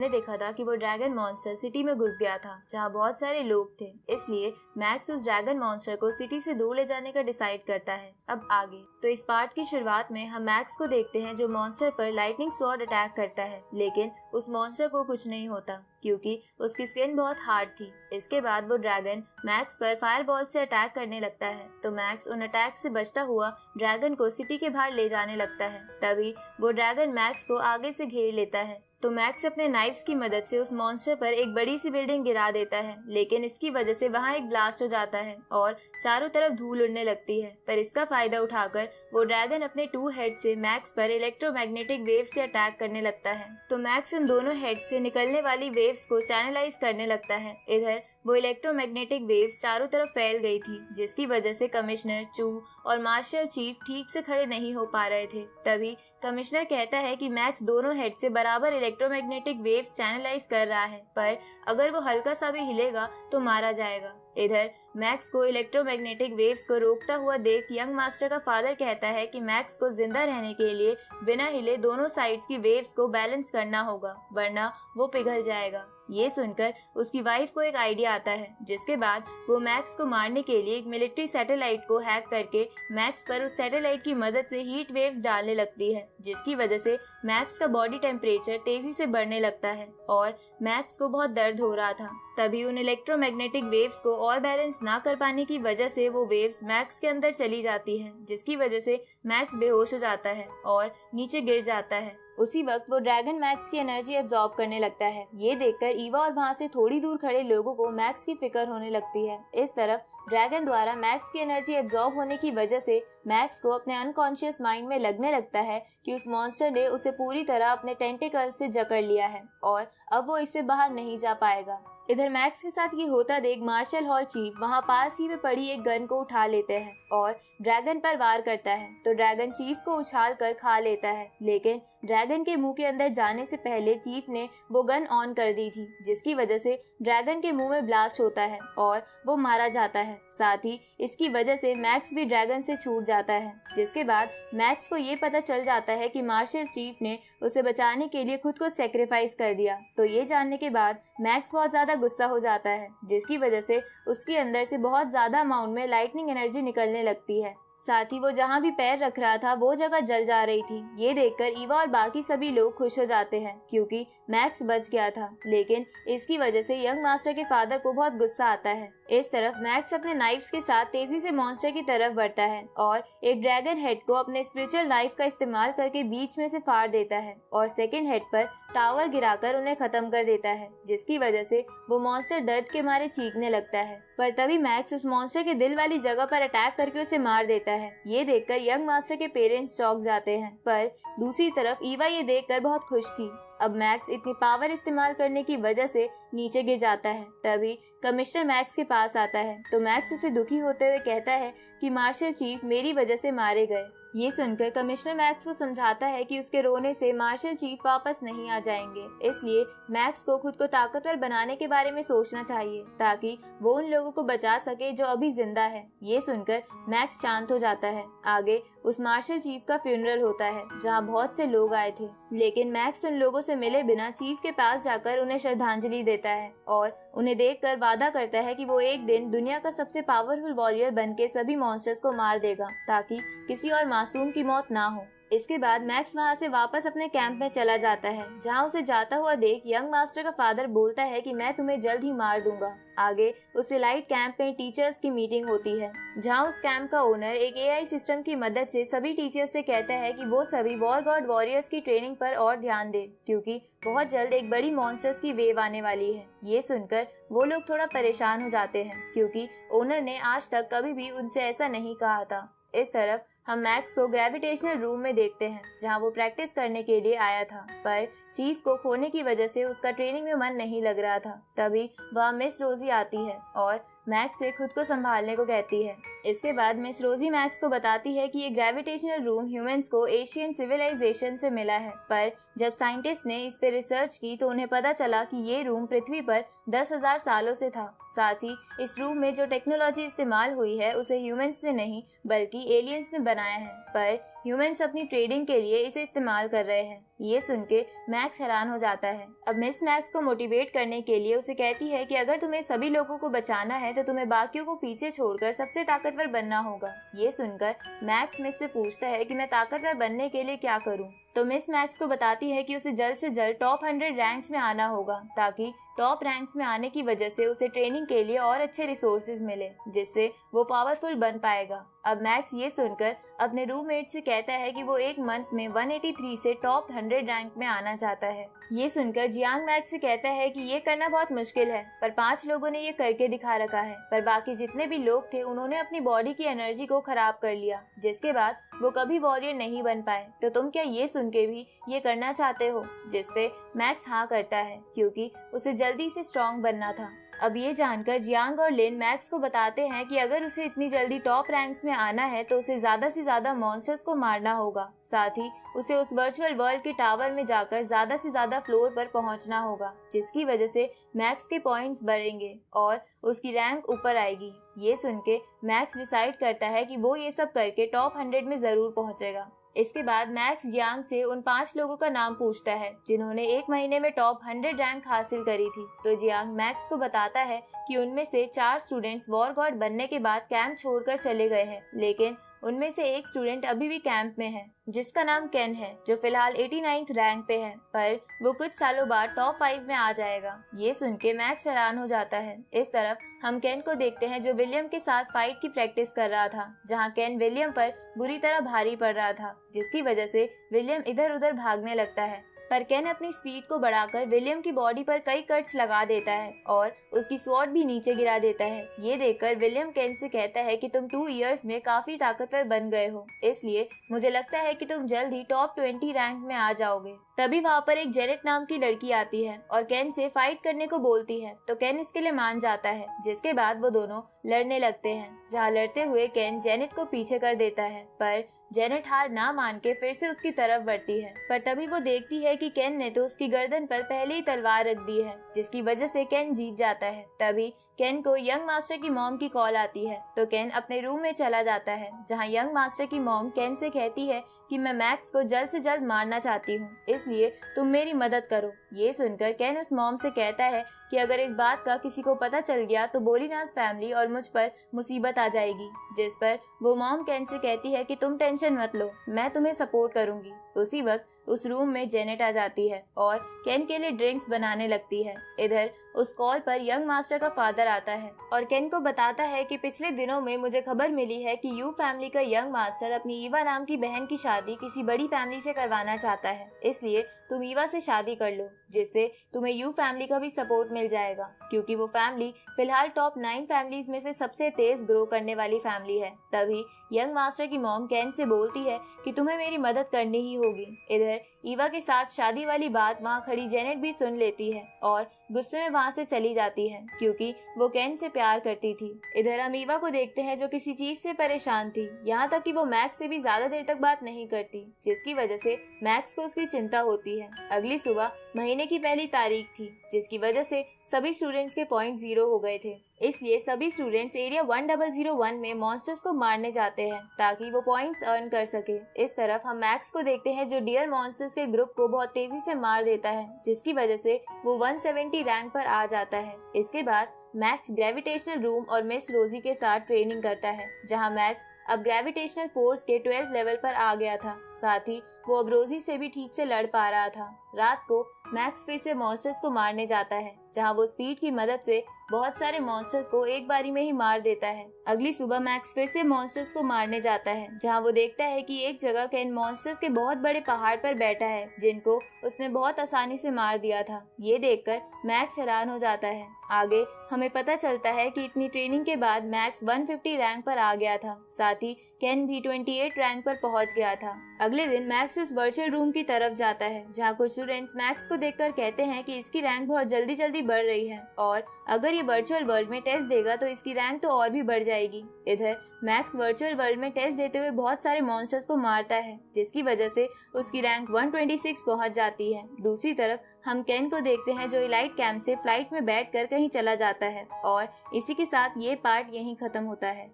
ने देखा था कि वो ड्रैगन मॉन्स्टर सिटी में घुस गया था जहाँ बहुत सारे लोग थे। इसलिए मैक्स उस ड्रैगन मॉन्स्टर को सिटी से दूर ले जाने का डिसाइड करता है। अब आगे तो इस पार्ट की शुरुआत में हम मैक्स को देखते हैं जो मॉन्स्टर पर लाइटनिंग स्वॉर्ड अटैक करता है, लेकिन उस मॉन्स्टर को कुछ नहीं होता क्योंकि उसकी स्किन बहुत हार्ड थी। इसके बाद वो ड्रैगन मैक्स पर फायरबॉल से अटैक करने लगता है, तो मैक्स उन अटैक से बचता हुआ ड्रैगन को सिटी के बाहर ले जाने लगता है। तभी वो ड्रैगन मैक्स को आगे से घेर लेता है, तो मैक्स अपने नाइफ्स की मदद से उस मॉन्स्टर पर एक बड़ी सी बिल्डिंग गिरा देता है, लेकिन इसकी वजह से वहाँ एक ब्लास्ट हो जाता है और चारों तरफ धूल उड़ने लगती है। पर इसका फायदा उठाकर वो ड्रैगन अपने 2 हेड से मैक्स पर इलेक्ट्रोमैग्नेटिक वेव से अटैक करने लगता है, तो मैक्स उन दोनों हेड से निकलने वाली वेव्स को चैनलाइज करने लगता है। इधर वो इलेक्ट्रोमैग्नेटिक वेव्स चारों तरफ फैल गई थी, जिसकी वजह से कमिश्नर, चू और मार्शल चीफ ठीक से खड़े नहीं हो पा रहे थे। तभी कमिश्नर कहता है कि मैक्स दोनों हेड से बराबर इलेक्ट्रोमैग्नेटिक वेव्स चैनलाइज कर रहा है, पर अगर वो हल्का सा भी हिलेगा तो मारा जाएगा। इधर मैक्स को इलेक्ट्रोमैग्नेटिक वेव्स को रोकता हुआ देख यंग मास्टर का फादर कहता है कि मैक्स को जिंदा रहने के लिए बिना हिले दोनों साइड्स की वेव्स को बैलेंस करना होगा, वरना वो पिघल जाएगा। ये सुनकर उसकी वाइफ को एक आइडिया आता है, जिसके बाद वो मैक्स को मारने के लिए एक मिलिट्री सैटेलाइट को हैक करके मैक्स पर उस सैटेलाइट की मदद से हीट वेव्स डालने लगती है, जिसकी वजह से मैक्स का बॉडी टेम्परेचर तेजी से बढ़ने लगता है और मैक्स को बहुत दर्द हो रहा था। तभी उन इलेक्ट्रोमैग्नेटिक वेव्स को और बैलेंस ना कर पाने की वजह से वो वेव्स मैक्स के अंदर चली जाती है, जिसकी वजह से मैक्स बेहोश हो जाता है और नीचे गिर जाता है। उसी वक्त वो ड्रैगन मैक्स की एनर्जी एब्जॉर्ब करने लगता है। ये देखकर ईवा और वहाँ से थोड़ी दूर खड़े लोगों को मैक्स की फिक्र होने लगती है। इस तरफ ड्रैगन द्वारा मैक्स की एनर्जी एब्जॉर्ब होने की वजह से मैक्स को अपने अनकॉन्शियस माइंड में लगने लगता है कि उस मॉन्स्टर ने उसे पूरी तरह अपने टेंटिकल से जकड़ लिया है और अब वो इससे बाहर नहीं जा पाएगा। इधर मैक्स के साथ ये होता देख मार्शल हॉल चीफ वहाँ पास ही में पड़ी एक गन को उठा लेते हैं और ड्रैगन पर वार करता है, तो ड्रैगन चीफ को उछाल कर खा लेता है, लेकिन ड्रैगन के मुंह के अंदर जाने से पहले चीफ ने वो गन ऑन कर दी थी, जिसकी वजह से ड्रैगन के मुंह में ब्लास्ट होता है और वो मारा जाता है। साथ ही इसकी वजह से मैक्स भी ड्रैगन से छूट जाता है, जिसके बाद मैक्स को ये पता चल जाता है कि मार्शल चीफ ने उसे बचाने के लिए खुद को सेक्रीफाइस कर दिया। तो ये जानने के बाद मैक्स बहुत ज्यादा गुस्सा हो जाता है, जिसकी वजह से उसके अंदर से बहुत ज्यादा अमाउंट में लाइटनिंग एनर्जी निकलने लगती है। साथ ही वो जहाँ भी पैर रख रहा था वो जगह जल जा रही थी। ये देखकर ईवा और बाकी सभी लोग खुश हो जाते हैं क्योंकि मैक्स बच गया था, लेकिन इसकी वजह से यंग मास्टर के फादर को बहुत गुस्सा आता है। इस तरफ मैक्स अपने नाइफ्स के साथ तेजी से मॉन्स्टर की तरफ बढ़ता है और एक ड्रैगन हेड को अपने स्पिरिचुअल नाइफ का इस्तेमाल करके बीच में से फाड़ देता है और सेकंड हेड पर टावर गिराकर उन्हें खत्म कर देता है, जिसकी वजह से वो मॉन्स्टर दर्द के मारे चीखने लगता है। पर तभी मैक्स उस मॉन्स्टर के दिल वाली जगह पर अटैक करके उसे मार देता है। ये देखकर यंग मास्टर के पेरेंट्स चौंक जाते हैं, पर दूसरी तरफ ईवा ये देखकर बहुत खुश थी। अब मैक्स इतनी पावर इस्तेमाल करने की वजह से नीचे गिर जाता है। तभी कमिश्नर मैक्स के पास आता है, तो मैक्स उसे दुखी होते हुए कहता है कि मार्शल चीफ मेरी वजह से मारे गए। ये सुनकर कमिश्नर मैक्स को समझाता है कि उसके रोने से मार्शल चीफ वापस नहीं आ जाएंगे, इसलिए मैक्स को खुद को ताकतवर बनाने के बारे में सोचना चाहिए ताकि वो उन लोगों को बचा सके जो अभी जिंदा है। ये सुनकर मैक्स शांत हो जाता है। आगे उस मार्शल चीफ का फ्यूनरल होता है जहाँ बहुत से लोग आए थे, लेकिन मैक्स उन लोगों से मिले बिना चीफ के पास जाकर उन्हें श्रद्धांजलि देता है और उन्हें देखकर वादा करता है कि वो एक दिन दुनिया का सबसे पावरफुल वॉरियर बनके सभी मॉन्स्टर्स को मार देगा ताकि किसी और मासूम की मौत ना हो। इसके बाद मैक्स वहाँ से वापस अपने कैंप में चला जाता है, जहाँ उसे जाता हुआ देख यंग मास्टर का फादर बोलता है कि मैं तुम्हें जल्द ही मार दूंगा। आगे उसे लाइट कैंप में टीचर्स की मीटिंग होती है, जहाँ उस कैंप का ओनर एक एआई सिस्टम की मदद से सभी टीचर्स से कहता है कि वो सभी वॉर गॉड वॉरियर्स की ट्रेनिंग पर और ध्यान दे, क्योंकि बहुत जल्द एक बड़ी मॉन्स्टर्स की वेव आने वाली है। ये सुनकर वो लोग थोड़ा परेशान हो जाते हैं क्योंकि ओनर ने आज तक कभी भी उनसे ऐसा नहीं कहा था। इस तरफ हम मैक्स को ग्रेविटेशनल रूम में देखते हैं, जहां वो प्रैक्टिस करने के लिए आया था, पर चीफ को खोने की वजह से उसका ट्रेनिंग में मन नहीं लग रहा था। तभी वहाँ मिस रोजी आती है और मैक्स से खुद को संभालने को कहती है। इसके बाद मिस रोजी मैक्स को बताती है कि ये ग्रेविटेशनल रूम ह्यूमंस को एशियन सिविलाइजेशन से मिला है, पर जब साइंटिस्ट ने इस पे रिसर्च की तो उन्हें पता चला कि ये रूम पृथ्वी पर 10,000 सालों से था। साथ ही इस रूम में जो टेक्नोलॉजी इस्तेमाल हुई है उसे ह्यूमंस से नहीं बल्कि एलियंस ने बनाया है, पर ह्यूमंस अपनी ट्रेडिंग के लिए इसे इस्तेमाल कर रहे हैं। ये सुन के मैक्स हैरान हो जाता है। अब मिस मैक्स को मोटिवेट करने के लिए उसे कहती है कि अगर तुम्हें सभी लोगों को बचाना है तो तुम्हें बाकियों को पीछे छोड़कर सबसे ताकतवर बनना होगा। ये सुनकर मैक्स मिस से पूछता है कि मैं ताकतवर बनने के लिए क्या करूं। तो मिस मैक्स को बताती है कि उसे जल्द से जल्द टॉप 100 रैंक्स में आना होगा, ताकि टॉप रैंक्स में आने की वजह से उसे ट्रेनिंग के लिए और अच्छे रिसोर्सेज मिले, जिससे वो पावरफुल बन पाएगा। अब मैक्स ये सुनकर अपने रूममेट से कहता है कि वो एक मंथ में 183 से टॉप 100 रैंक में आना चाहता है। ये सुनकर जियांग मैक्स से कहता है कि ये करना बहुत मुश्किल है, पर 5 लोगों ने ये करके दिखा रखा है। पर बाकी जितने भी लोग थे उन्होंने अपनी बॉडी की एनर्जी को खराब कर लिया, जिसके बाद वो कभी वॉरियर नहीं बन पाए। तो तुम क्या ये सुन के भी ये करना चाहते हो? जिसपे मैक्स हाँ करता है, क्योंकि उसे जल्दी से स्ट्रॉन्ग बनना था। अब ये जानकर जियांग और लिन मैक्स को बताते हैं कि अगर उसे इतनी जल्दी टॉप रैंक्स में आना है तो उसे ज्यादा से ज्यादा मॉन्स्टर्स को मारना होगा। साथ ही उसे उस वर्चुअल वर्ल्ड के टावर में जाकर ज्यादा से ज्यादा फ्लोर पर पहुंचना होगा, जिसकी वजह से मैक्स के पॉइंट्स बढ़ेंगे और उसकी रैंक ऊपर आएगी। ये सुन के मैक्स डिसाइड करता है कि वो ये सब करके टॉप 100 में जरूर पहुंचेगा। इसके बाद मैक्स जियांग से उन 5 लोगों का नाम पूछता है जिन्होंने 1 महीने में टॉप 100 रैंक हासिल करी थी। तो जियांग मैक्स को बताता है कि उनमें से 4 स्टूडेंट्स वॉर गॉड बनने के बाद कैंप छोड़कर चले गए हैं, लेकिन उनमें से एक स्टूडेंट अभी भी कैंप में है, जिसका नाम केन है, जो फिलहाल 89th रैंक पे है, पर वो कुछ सालों बाद टॉप 5 में आ जाएगा। ये सुन के मैक्स हैरान हो जाता है। इस तरफ हम केन को देखते हैं जो विलियम के साथ फाइट की प्रैक्टिस कर रहा था, जहाँ केन विलियम पर बुरी तरह भारी पड़ रहा था, जिसकी वजह से विलियम इधर उधर भागने लगता है। पर केन अपनी स्पीड को बढ़ाकर विलियम की बॉडी पर कई कट्स लगा देता है और उसकी स्वॉर्ड भी नीचे गिरा देता है। ये देखकर विलियम केन से कहता है कि तुम 2 इयर्स में काफी ताकतवर बन गए हो, इसलिए मुझे लगता है कि तुम जल्द ही टॉप 20 रैंक में आ जाओगे। तभी वहाँ पर एक जेनेट नाम की लड़की आती है और केन से फाइट करने को बोलती है, तो केन इसके लिए मान जाता है, जिसके बाद वो दोनों लड़ने लगते हैं, जहाँ लड़ते हुए केन जेनेट को पीछे कर देता है। पर जेनेट हार ना मान के फिर से उसकी तरफ बढ़ती है, पर तभी वो देखती है कि केन ने तो उसकी गर्दन पर पहले ही तलवार रख दी है, जिसकी वजह से केन जीत जाता है। तभी केन को यंग मास्टर की मॉम की कॉल आती है, तो केन अपने रूम में चला जाता है, जहां यंग मास्टर की मॉम केन से कहती है कि मैं मैक्स को जल्द से जल्द मारना चाहती हूँ, इसलिए तुम मेरी मदद करो। ये सुनकर केन उस मॉम से कहता है कि अगर इस बात का किसी को पता चल गया तो बोलीनास फैमिली और मुझ पर मुसीबत आ जाएगी, जिस पर वो मॉम केन से कहती है कि तुम टेंशन मत लो, मैं तुम्हें सपोर्ट करूंगी। उसी वक्त उस रूम में जेनेट आ जाती है और केन के लिए ड्रिंक्स बनाने लगती है। इधर उस कॉल पर यंग मास्टर का फादर आता है और केन को बताता है कि पिछले दिनों में मुझे खबर मिली है कि यू फैमिली का यंग मास्टर अपनी ईवा नाम की बहन की शादी किसी बड़ी फैमिली से करवाना चाहता है, इसलिए तुम ईवा से शादी कर लो, जिससे तुम्हें यू फैमिली का भी सपोर्ट मिल जाएगा, क्योंकि वो फैमिली फिलहाल टॉप 9 फैमिलीज में से सबसे तेज ग्रो करने वाली फैमिली है। तभी यंग मास्टर की मॉम केन से बोलती है कि तुम्हें मेरी मदद करनी ही होगी। इधर ईवा के साथ शादी वाली बात वहाँ खड़ी जेनेट भी सुन लेती है और गुस्से में वहाँ से चली जाती है, क्योंकि वो केन से प्यार करती थी। इधर हम ईवा को देखते हैं जो किसी चीज से परेशान थी, यहाँ तक कि वो मैक्स से भी ज्यादा देर तक बात नहीं करती, जिसकी वजह से मैक्स को उसकी चिंता होती है। अगली सुबह महीने की पहली तारीख थी, जिसकी वजह से सभी स्टूडेंट्स के पॉइंट 0 हो गए थे, इसलिए सभी स्टूडेंट्स एरिया 1001 में मॉन्स्टर्स को मारने जाते हैं ताकि वो पॉइंट्स अर्न कर सके। इस तरफ हम मैक्स को देखते हैं जो डियर मॉन्स्टर्स के ग्रुप को बहुत तेजी से मार देता है, जिसकी वजह से वो 170 रैंक पर आ जाता है। इसके बाद मैक्स ग्रेविटेशनल रूम और मिस रोजी के साथ ट्रेनिंग करता है, जहां मैक्स अब ग्रेविटेशनल फोर्स के 12th लेवल पर आ गया था। साथ ही वो अब रोजी से भी ठीक से लड़ पा रहा था। रात को मैक्स फिर से मॉन्स्टर्स को मारने जाता है, जहां वो स्पीड की मदद से बहुत सारे मॉन्स्टर्स को एक बारी में ही मार देता है। अगली सुबह मैक्स फिर से मॉन्स्टर्स को मारने जाता है, जहां वो देखता है कि एक जगह केन मॉन्स्टर्स के बहुत बड़े पहाड़ पर बैठा है, जिनको उसने बहुत आसानी से मार दिया था। ये देखकर मैक्स हैरान हो जाता है। आगे हमें पता चलता है कि इतनी ट्रेनिंग के बाद मैक्स 150 रैंक पर आ गया था, साथ ही केन भी 28 रैंक पर पहुंच गया था। अगले दिन मैक्स उस वर्चुअल रूम की तरफ जाता है, जहां कुछ स्टूडेंट्स मैक्स को देखकर कहते हैं कि इसकी रैंक बहुत जल्दी जल्दी बढ़ रही है और अगर ये वर्चुअल वर्ल्ड में टेस्ट देगा तो इसकी रैंक तो और भी बढ़ जाएगी। इधर मैक्स वर्चुअल वर्ल्ड में टेस्ट देते हुए बहुत सारे मॉन्स्टर्स को मारता है, जिसकी वजह से उसकी रैंक 126 पहुंच जाती है। दूसरी तरफ हम केन को देखते हैं जो इलाइट कैंप से फ्लाइट में बैठकर कहीं चला जाता है और इसी के साथ ये पार्ट यहीं खत्म होता है।